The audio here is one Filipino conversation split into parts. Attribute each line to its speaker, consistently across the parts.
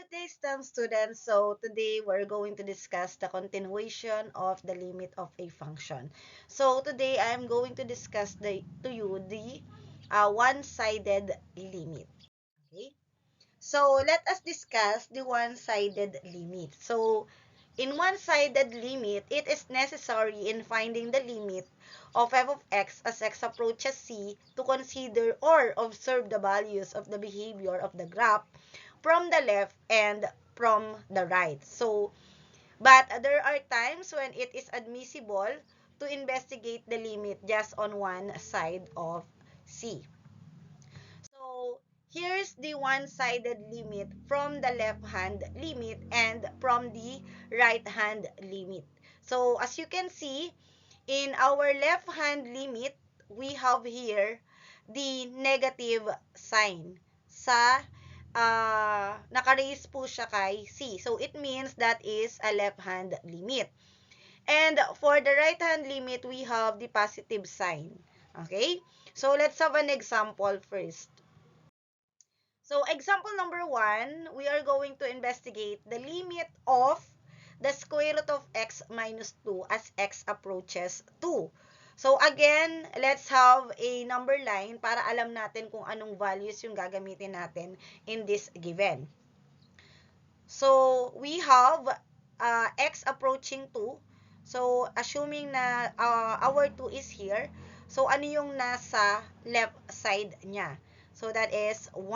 Speaker 1: good day, STEM students. So today we're going to discuss the continuation of the limit of a function. So today I'm going to discuss to you the one-sided limit. Okay. So let us discuss the one-sided limit. So in one-sided limit, it is necessary in finding the limit of f of x as x approaches c to consider or observe the values of the behavior of the graph from the left and from the right. So, but there are times when it is admissible to investigate the limit just on one side of C. So, here's the one-sided limit from the left-hand limit and from the right-hand limit. So, as you can see, in our left-hand limit, we have here the negative sign sa naka-raise po siya kay C. So, it means that is a left-hand limit. And for the right-hand limit, we have the positive sign. Okay? So, let's have an example first. So, example number 1, we are going to investigate the limit of the square root of x minus 2 as x approaches 2. So, again, let's have a number line para alam natin kung anong values yung gagamitin natin in this given. So, we have x approaching 2. So, assuming na our 2 is here, so ano yung nasa left side niya? So, that is 1.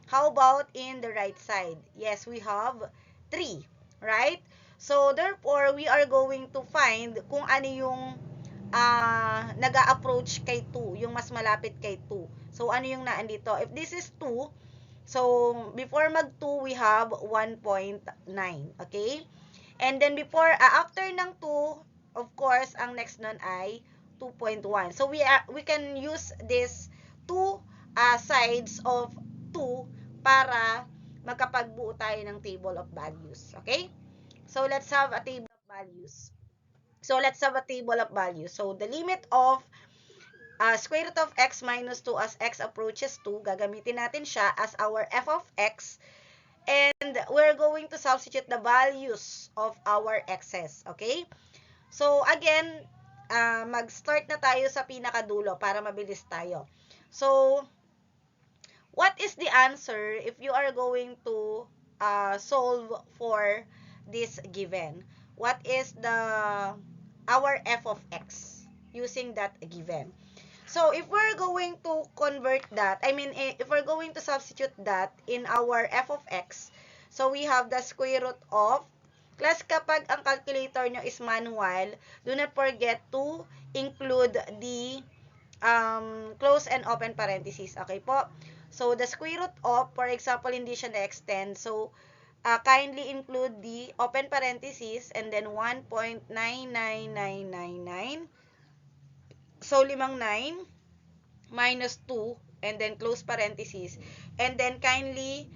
Speaker 1: How about in the right side? Yes, we have 3, right? So, therefore, we are going to find kung ano yung nag-a-approach kay 2, yung mas malapit kay 2. So, ano yung naan dito? If this is 2, so, before mag-2, we have 1.9. Okay? And then, after ng 2, of course, ang next nun ay 2.1. So, we can use this two sides of 2 para magkapagbuo tayo ng table of values. Okay? So, let's have a table of values. So, let's have a table of values. So, the limit of square root of x minus 2 as x approaches 2, gagamitin natin siya as our f of x. And we're going to substitute the values of our x's. Okay? So, again, mag-start na tayo sa pinakadulo para mabilis tayo. So, what is the answer if you are going to solve for this given? What is our f of x using that given? So, if we're going to convert that, if we're going to substitute that in our f of x, so we have the square root of, class kapag ang calculator nyo is manual, do not forget to include the close and open parentheses. Okay po? So, the square root of, for example, hindi siya na-extend. So, kindly include the open parentheses and then 1.99999. So, 9 minus 2 and then close parentheses. And then, kindly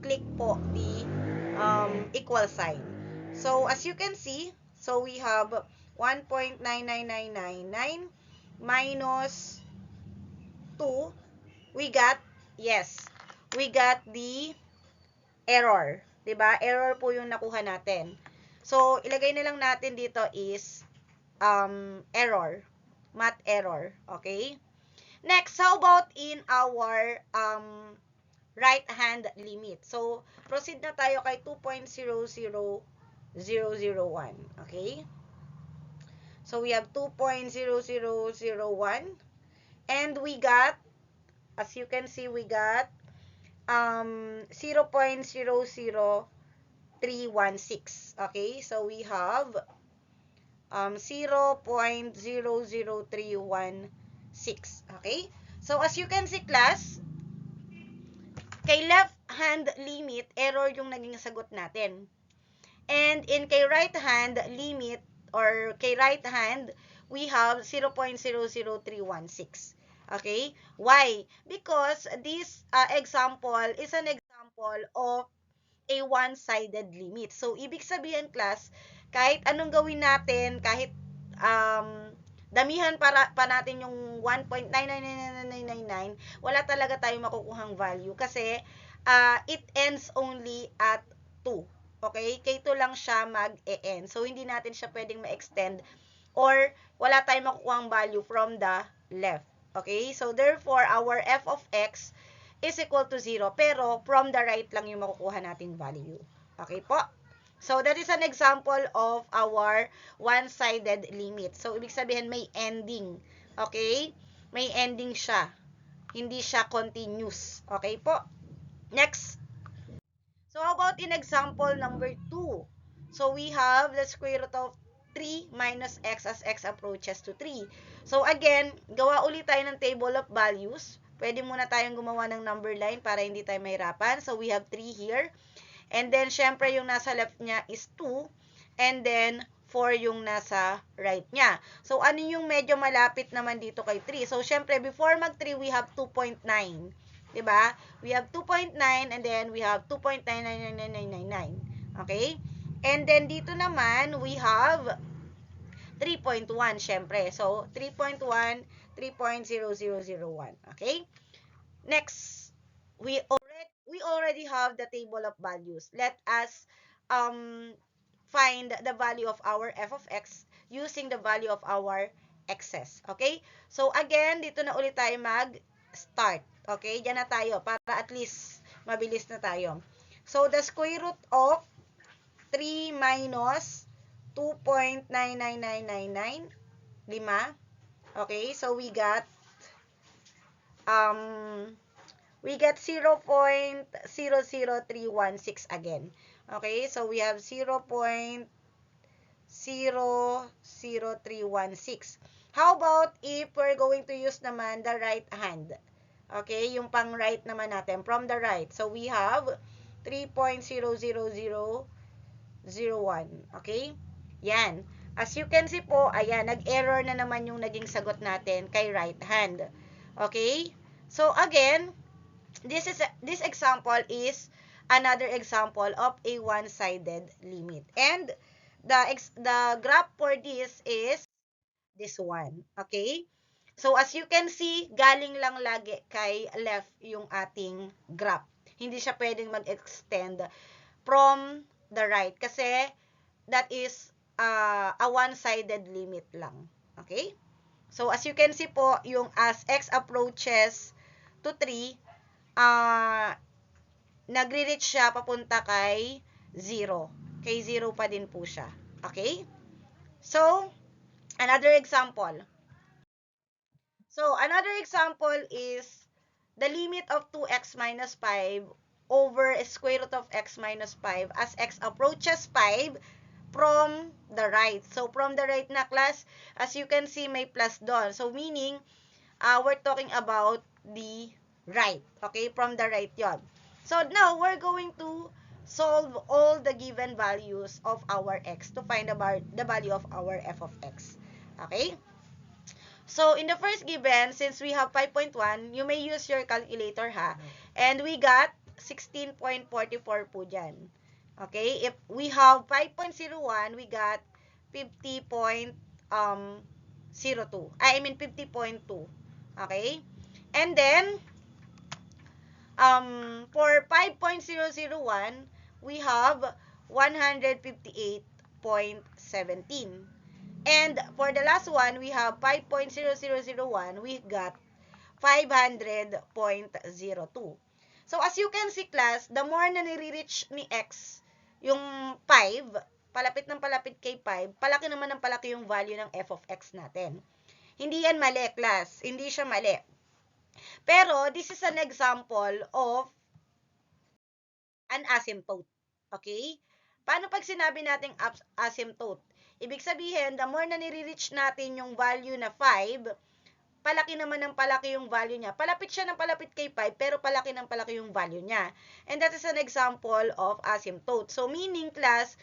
Speaker 1: click po the equal sign. So, as you can see, so we have 1.99999 minus 2. We got, yes, we got the error. Diba? Error po yung nakuha natin. So, ilagay na lang natin dito is error. Math error. Okay? Next, how about in our right-hand limit? So, proceed na tayo kay 2.00001. Okay? So, we have 2.0001. And we got, as you can see, we got 0.00316. Okay? So, we have 0.00316. Okay? So, as you can see, class, kay left-hand limit, error yung naging sagot natin. And in kay right-hand limit, or kay right-hand, we have 0.00316. Okay? Why? Because this example is an example of a one-sided limit. So, ibig sabihin, class, kahit anong gawin natin, kahit damihan pa natin yung 1.99999, wala talaga tayong makukuhang value kasi it ends only at 2. Okay? K2 lang siya mag-e-end. So, hindi natin siya pwedeng ma-extend or wala tayong makukuhang value from the left. Okay? So, therefore, our f of x is equal to 0. Pero, from the right lang yung makukuha nating value. Okay po? So, that is an example of our one-sided limit. So, ibig sabihin may ending. Okay? May ending siya. Hindi siya continuous. Okay po? Next. So, how about in example number 2? So, we have the square root of 3 minus x as x approaches to 3. So, again, gawa ulit tayo ng table of values. Pwede muna tayong gumawa ng number line para hindi tayo mahirapan. So, we have 3 here. And then, syempre, yung nasa left niya is 2. And then, 4 yung nasa right niya. So, ano yung medyo malapit naman dito kay 3? So, syempre, before mag-3, we have 2.9. Diba? We have 2.9 and then we have 2.99999. Okay? And then, dito naman, we have 3.1, syempre. So, 3.1, 3.0001. Okay? Next, we already have the table of values. Let us find the value of our f of x using the value of our x's. Okay? So, again, dito na ulit tayo mag-start. Okay? Diyan na tayo para at least mabilis na tayo. So, the square root of 3 minus 2.99999, 5. Okay? So, we got 0.00316 again. Okay, so we have 0.00316. How about if we're going to use naman the right hand? Okay, yung pang right naman natin, from the right. So we have 3.00001. Okay, yan. As you can see po, ayan, nag-error na naman yung naging sagot natin kay right hand. Okay, so again, this example is another example of a one-sided limit. And the graph for this is this one. Okay? So, as you can see, galing lang lagi kay left yung ating graph. Hindi siya pwedeng mag-extend from the right kasi that is a one-sided limit lang. Okay? So, as you can see po, yung as x approaches to 3, nagre-reach siya papunta kay 0. Kay 0 pa din po siya. Okay? So, another example. So, another example is the limit of 2x minus 5 over square root of x minus 5 as x approaches 5 from the right. So, from the right na class, as you can see, may plus doon. So, meaning, we're talking about the right. Okay? From the right yon. So, now, we're going to solve all the given values of our x to find the value of our f of x. Okay? So, in the first given, since we have 5.1, you may use your calculator, ha? And we got 16.44 po dyan. Okay? If we have 5.01, we got 50.02. I mean 50.2. Okay? And then, for 5.001, we have 158.17. And for the last one, we have 5.0001, we got 500.02. So, as you can see, class, the more na nire-reach ni x, yung 5, palapit ng palapit kay 5, palaki naman ng palaki yung value ng f of x natin. Hindi yan mali, class. Hindi siya mali. Pero, this is an example of an asymptote. Okay? Paano pag sinabi nating asymptote? Ibig sabihin, the more na nire-reach natin yung value na 5, palaki naman ng palaki yung value niya. Palapit siya ng palapit kay 5, pero palaki ng palaki yung value niya. And that is an example of asymptote. So, meaning, class,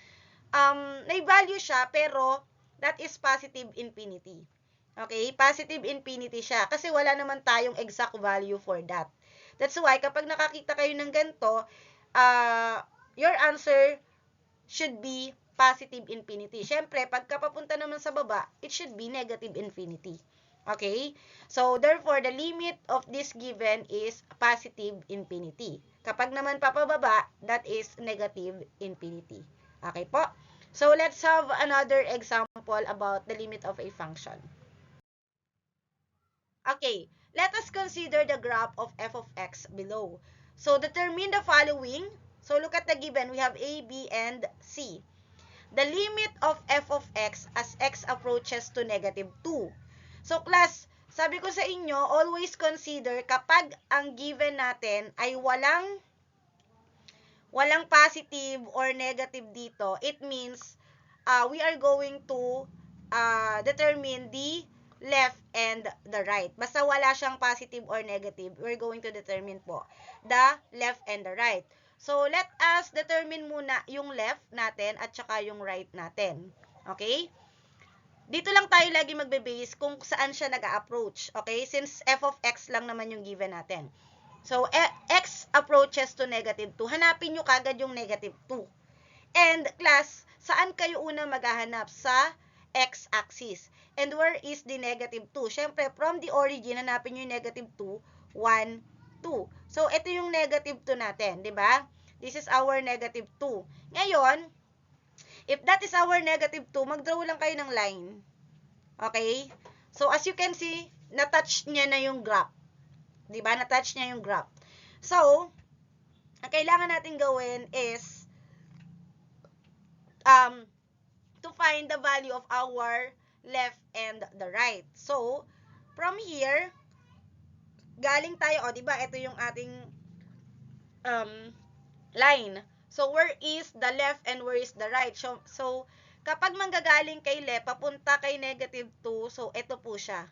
Speaker 1: may value siya, pero that is positive infinity. Okay? Positive infinity siya. Kasi wala naman tayong exact value for that. That's why, kapag nakakita kayo ng ganito, your answer should be positive infinity. Siyempre, pagka papunta naman sa baba, it should be negative infinity. Okay? So, therefore, the limit of this given is positive infinity. Kapag naman papababa, that is negative infinity. Okay po? So, let's have another example about the limit of a function. Okay, let us consider the graph of f of x below. So, determine the following. So, look at the given. We have a, b, and c. The limit of f of x as x approaches to negative 2. So, class, sabi ko sa inyo, always consider kapag ang given natin ay walang positive or negative dito, it means we are going to determine the left and the right. Basta wala siyang positive or negative, we're going to determine po the left and the right. So, let us determine muna yung left natin at saka yung right natin. Okay? Dito lang tayo lagi magbe-base kung saan siya nag-a-approach. Okay? Since f of x lang naman yung given natin. So, x approaches to negative 2. Hanapin nyo kagad yung negative 2. And, class, saan kayo una maghahanap? Sa x-axis. And where is the negative 2? Siyempre, from the origin, hanapin nyo yung negative 2, 1, 2. So, ito yung negative 2 natin, di ba? This is our negative 2. Ngayon, if that is our negative 2, mag-draw lang kayo ng line. Okay? So, as you can see, na-touch niya na yung graph. Diba? Na-touch niya yung graph. So, ang kailangan natin gawin is to find the value of our left and the right. So, from here, galing tayo, diba? Ito yung ating line. So, where is the left and where is the right? So kapag manggagaling kay left, papunta kay negative 2, so ito po siya.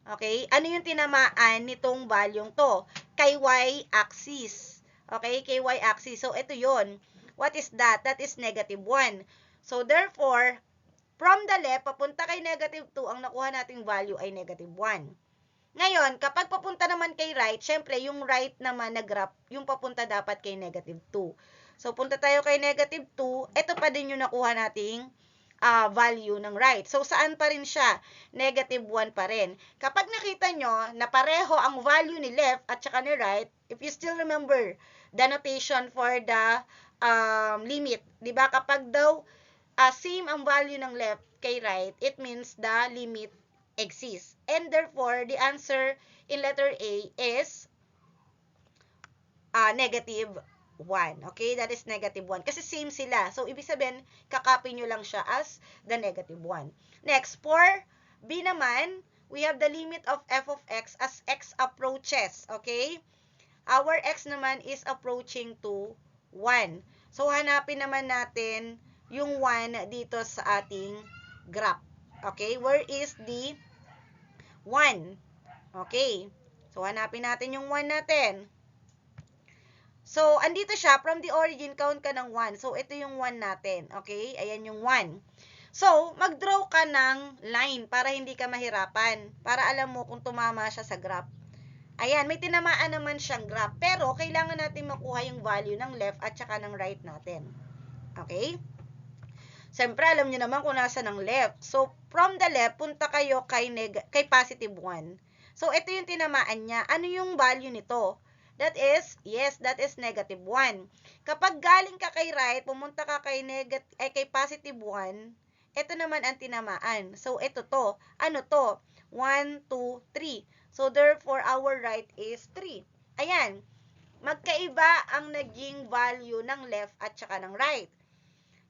Speaker 1: Okay? Ano yung tinamaan nitong valueng to? Kay y-axis. Okay? Kay y-axis. So, ito yon. What is that? That is negative 1. So, therefore, from the left, papunta kay negative 2, ang nakuha nating value ay negative 1. Ngayon, kapag papunta naman kay right, syempre, yung right naman na graph, yung papunta dapat kay negative 2. So, punta tayo kay negative 2, ito pa din yung nakuha nating value ng right. So, saan pa rin siya? Negative 1 pa rin. Kapag nakita nyo na pareho ang value ni left at saka ni right, if you still remember the notation for the limit, di ba? Kapag daw same ang value ng left kay right, it means the limit exists. And therefore, the answer in letter A is negative 1. Okay? That is negative 1. Kasi same sila. So, ibig sabihin, kakopy nyo lang siya as the negative 1. Next, for B naman, we have the limit of f of x as x approaches. Okay? Our x naman is approaching to 1. So, hanapin naman natin yung 1 dito sa ating graph. Okay? Where is the 1? Okay? So, hanapin natin yung 1 natin. So, andito siya, from the origin, count ka ng 1. So, ito yung 1 natin. Okay? Ayan yung 1. So, mag-draw ka ng line para hindi ka mahirapan. Para alam mo kung tumama siya sa graph. Ayan, may tinamaan naman siyang graph. Pero, kailangan natin makuha yung value ng left at saka ng right natin. Okay? Siyempre, alam nyo naman kung nasa ng left. So, from the left, punta kayo kay positive 1. So, ito yung tinamaan niya. Ano yung value nito? That is, yes, that is negative 1. Kapag galing ka kay right, pumunta ka kay positive 1, ito naman ang tinamaan. So, ito to. Ano to? 1, 2, 3. So, therefore, our right is 3. Ayan. Magkaiba ang naging value ng left at saka ng right.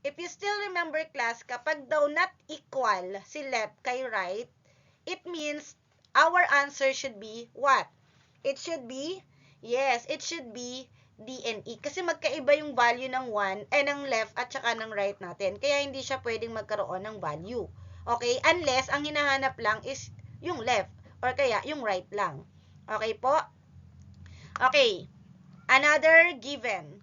Speaker 1: If you still remember, class, kapag daw not equal si left kay right, it means our answer should be what? It should be, yes, it should be D and E. Kasi magkaiba yung value ng ng left at saka ng right natin. Kaya hindi siya pwedeng magkaroon ng value. Okay? Unless, ang hinahanap lang is yung left or kaya yung right lang. Okay po? Okay. Another given.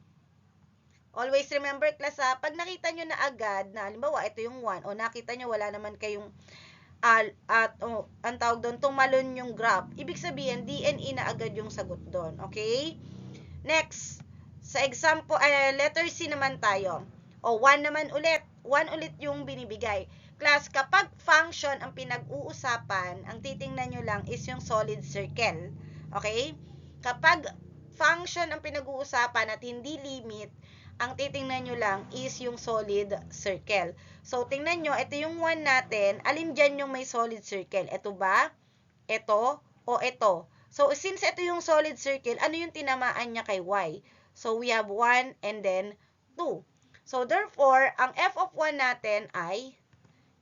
Speaker 1: Always remember, class, pag nakita nyo na agad na, halimbawa, ito yung 1, o nakita nyo wala naman kayong ang tawag doon, tumalon yung graph, ibig sabihin, D and E na agad yung sagot doon. Okay? Next, sa example, letter C naman tayo. O, 1 naman ulit. 1 ulit yung binibigay. Class, kapag function ang pinag-uusapan, ang titingnan nyo lang is yung solid circle. Okay? Kapag function ang pinag-uusapan at hindi limit, ang titingnan nyo lang is yung solid circle. So, tingnan nyo, ito yung 1 natin. Alin dyan yung may solid circle? Ito ba? Ito? O ito? So, since ito yung solid circle, ano yung tinamaan niya kay y? So, we have 1 and then 2. So, therefore, ang f of 1 natin ay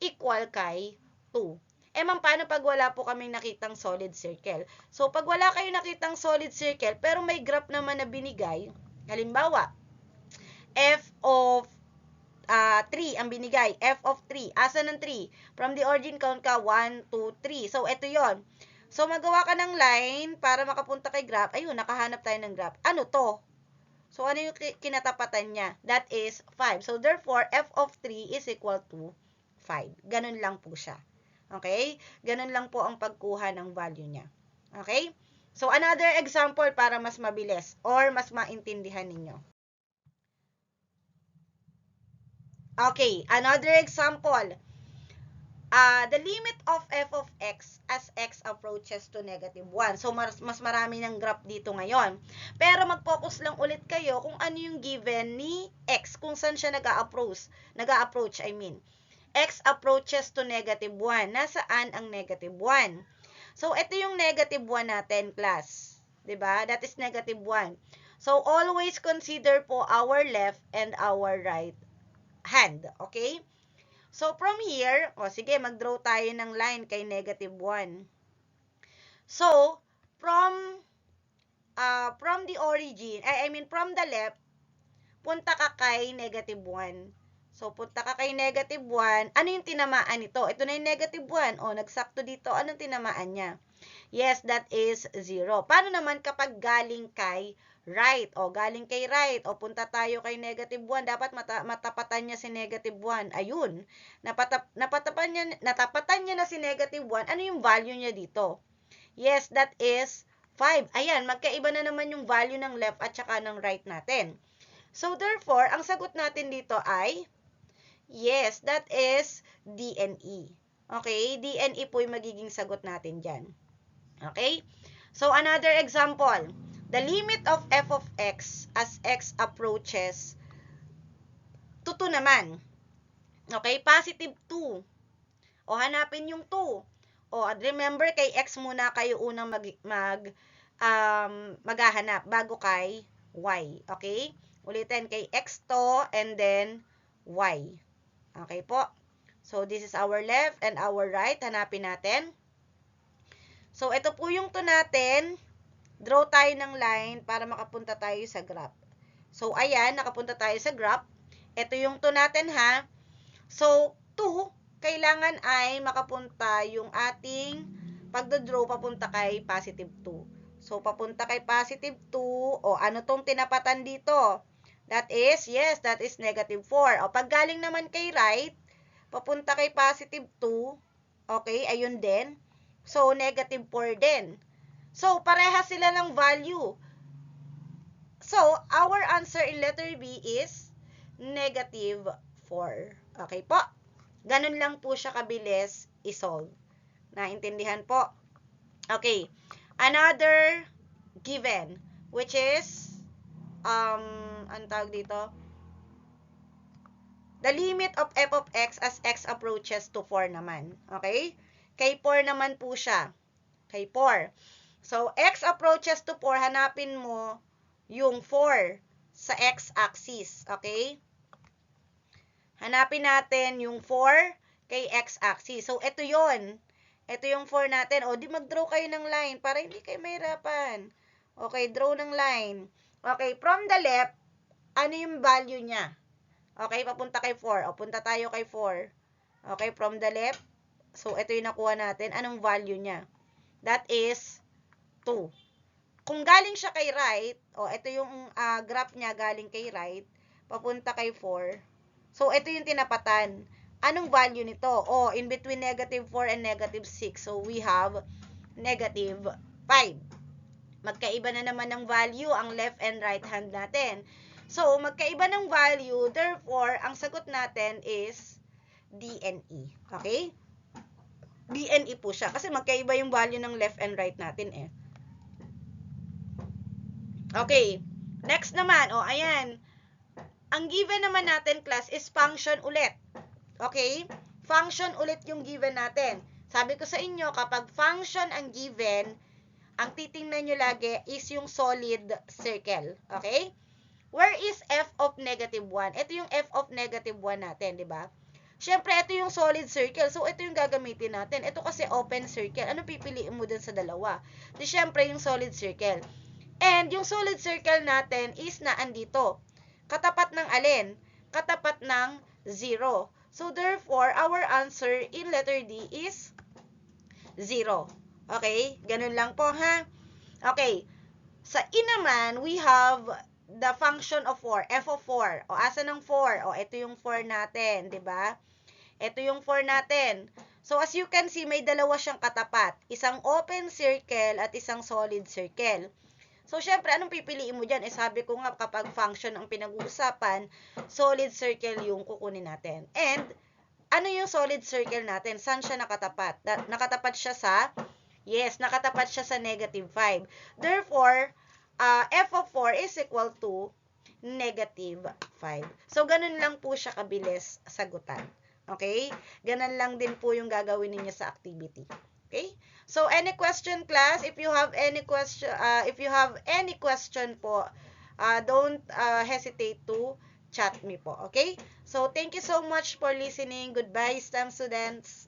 Speaker 1: equal kay 2. Eh, ma'am, paano pag wala po kaming nakitang solid circle? So, pag wala kayo nakitang solid circle, pero may graph naman na binigay, halimbawa, f of 3 ang binigay, f of 3. Asan ang 3? From the origin, count ka, 1, 2, 3. So, ito yon. So, magawa ka ng line para makapunta kay graph. Ayun, nakahanap tayo ng graph. Ano to? So, ano yung kinatapatan niya? That is 5. So, therefore, f of 3 is equal to 5. Ganun lang po siya. Okay? Ganun lang po ang pagkuha ng value niya. Okay? So, another example para mas mabilis or mas maintindihan ninyo. Okay, another example. The limit of f of x as x approaches to negative 1. So, mas marami ng graph dito ngayon. Pero mag-focus lang ulit kayo kung ano yung given ni x, kung saan siya nag-a-approach, I mean. X approaches to negative 1. Nasaan ang negative 1? So, ito yung negative 1 natin, class. Diba? That is negative 1. So, always consider po our left and our right hand. Okay? So, from here, sige, mag-draw tayo ng line kay negative 1. So, from the origin, from the left, punta ka kay negative 1. So, punta ka kay negative 1. Ano yung tinamaan nito? Ito na yung negative 1. Nagsakto dito. Anong tinamaan niya? Yes, that is 0. Paano naman kapag galing kay right? Galing kay right. Punta tayo kay negative 1. Dapat matapatan niya si negative 1. Ayun. Natapatan niya na si negative 1. Ano yung value niya dito? Yes, that is 5. Ayan, magkaiba na naman yung value ng left at saka ng right natin. So, therefore, ang sagot natin dito ay yes, that is D and E. Okay? D and E po yung magiging sagot natin dyan. Okay? So, another example. The limit of f of x as x approaches to 2 naman. Okay? Positive 2. Hanapin yung 2. Remember, kay x muna kayo unang maghahanap bago kay y. Okay? Ulitin, kay x to and then y. Okay po. So, this is our left and our right. Hanapin natin. So, ito po yung 2 natin. Draw tayo ng line para makapunta tayo sa graph. So, ayan, nakapunta tayo sa graph. Ito yung 2 natin, ha. So, 2, kailangan ay makapunta yung ating pagdodraw papunta kay positive 2. So, papunta kay positive 2. Ano tong tinapatan dito? That is, yes, that is negative 4. Pag galing naman kay right, papunta kay positive 2. Okay, ayun din. So, negative 4 din. So, pareha sila ng value. So, our answer in letter B is negative 4. Okay po? Ganun lang po siya kabilis i-solve. Naintindihan po? Okay. Another given, which is, ang tawag dito? The limit of f of x as x approaches to 4 naman. Okay? Kay 4 naman po siya. Kay 4. So, x approaches to 4, hanapin mo yung 4 sa x-axis. Okay? Hanapin natin yung 4 kay x-axis. So, ito yon. Ito yung 4 natin. Di mag-draw kayo ng line para hindi kayo mahirapan. Okay, draw ng line. Okay, from the left, ano yung value niya? Okay, papunta kay 4. Punta tayo kay 4. Okay, from the left. So, ito yung nakuha natin. Anong value niya? That is 2. Kung galing siya kay right, ito yung graph niya galing kay right, papunta kay 4. So, ito yung tinapatan. Anong value nito? In between negative 4 and negative 6. So, we have negative 5. Magkaiba na naman ng value ang left and right hand natin. So, magkaiba ng value, therefore, ang sagot natin is DNE. Okay? DNE po siya. Kasi magkaiba yung value ng left and right natin eh. Okay. Next naman, ayan. Ang given naman natin, class, is function ulit. Okay? Function ulit yung given natin. Sabi ko sa inyo, kapag function ang given, ang titingnan nyo lagi is yung solid circle. Okay? Where is f of negative 1? Ito yung f of negative 1 natin, di ba? Siyempre, ito yung solid circle. So, ito yung gagamitin natin. Ito kasi open circle. Ano pipiliin mo dun sa dalawa? Di siyempre, yung solid circle. And yung solid circle natin is na andito. Katapat ng alin? Katapat ng 0. So, therefore, our answer in letter D is 0. Okay? Ganun lang po, ha? Okay. Sa E naman, we have the function of 4, f of 4. Asa ng 4? Ito yung 4 natin, di ba? Ito yung 4 natin. So, as you can see, may dalawa siyang katapat. Isang open circle at isang solid circle. So, syempre, anong pipiliin mo dyan? Sabi ko nga, kapag function ang pinag-uusapan, solid circle yung kukunin natin. And, ano yung solid circle natin? Saan siya nakatapat? Nakatapat siya sa, yes, nakatapat siya sa negative 5. Therefore, f of 4 is equal to negative 5. So, ganun lang po siya kabilis sagutan. Okay? Ganun lang din po yung gagawin ninyo sa activity. Okay? So, any question, class? If you have any question po, don't hesitate to chat me po. Okay? So, thank you so much for listening. Goodbye, STEM students.